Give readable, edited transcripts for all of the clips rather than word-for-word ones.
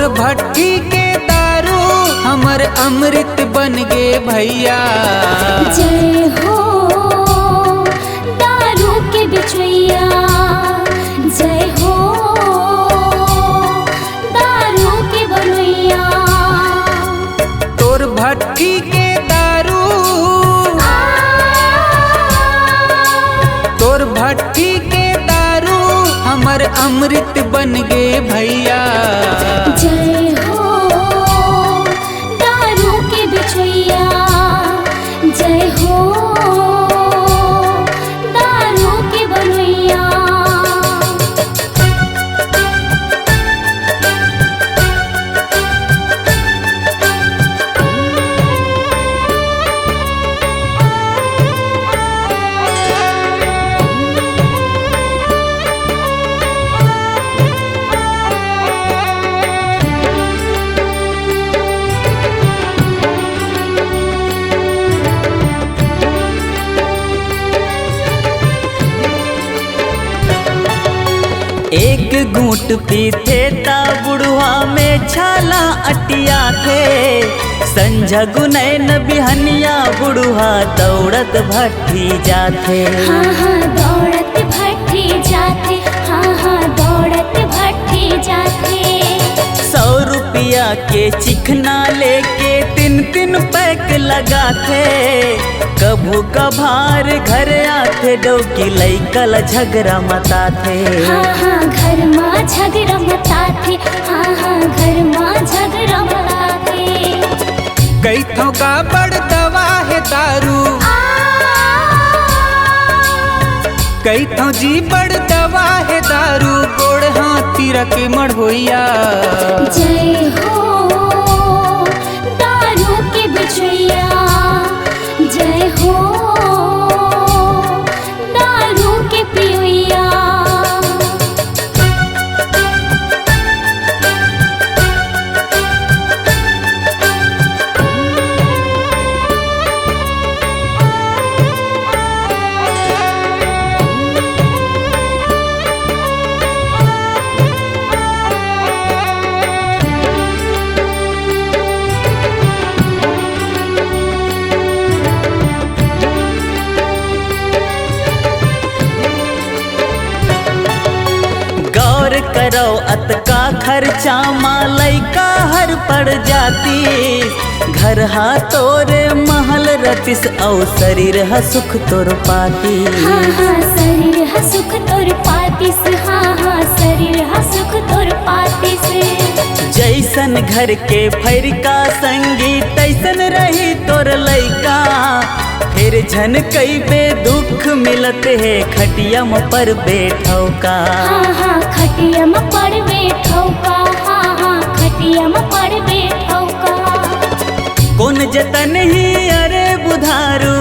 तोर भट्टी के दारू हमर अमृत बन गे भैया। जय हो दारू के बिचैया, जय हो दारू के बनैया। तोर भट्टी के दारू, तोर भट्टी के दारू हमर अमृत बन गे भैया। जय हो दारू के बिचैया, जय हो दारू के बनैया। एक घूंट पीते ता बुढ़वा में छाला अटिया थे। संझा गुनैन बिहनिया बुढ़वा दौड़त भट्टी जाते। हाँ हाँ दौड़त भट्टी जाते, हाँ हाँ दौड़त भट्टी जाते। 100 रुपया के चिकना लेके 3 पैक लगाते। कभू कभार घर आते डौकी लैकल झगड़ा मताथे। हाँ हाँ घर माँ झगड़ा मताथे, हाँ हाँ घर माँ झगड़ा मताथे। कैथों का बड़ दवा है दारू, कैथों जी बड़ दवा है दारू, गोड़ हाथी रखे मढ़ोइया। जय हो दारू के बिचैया, जय हो दारू के पियैया। गौर करो अतका खर्चा मालैका हर पड़ जाती। घर हा तोरे महल रतिस औ शरीर हा सुख तोर पाती। हाँ हाँ शरीर हा सुख तोर पातिस, हाँ हाँ शरीर हा सुख तोर पातिस। जैसन घर के फरिका संगी तैसन रही तोर लैका। फिर झन कई बे दुख मिलत है खटियम पर बैठौ का। हाँ हाँ खटियम पर बैठौ का, हाँ हाँ खटियम पर बैठौ का। कौन जतन ही अरे बुधारू,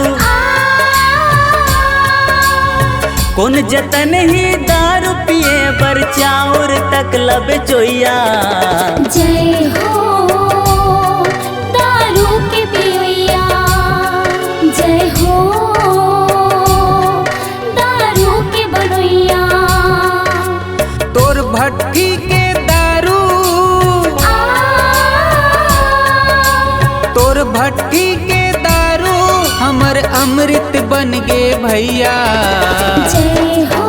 कौन जतन ही दारू पिए बर चाउर तक लब चोइया। जय हो दारू के पियैया, जय हो दारू के बनैया। तोर भट्टी के दारू, तोर भट्टी के दारू हमर अमृत बन गे भैया। जय हो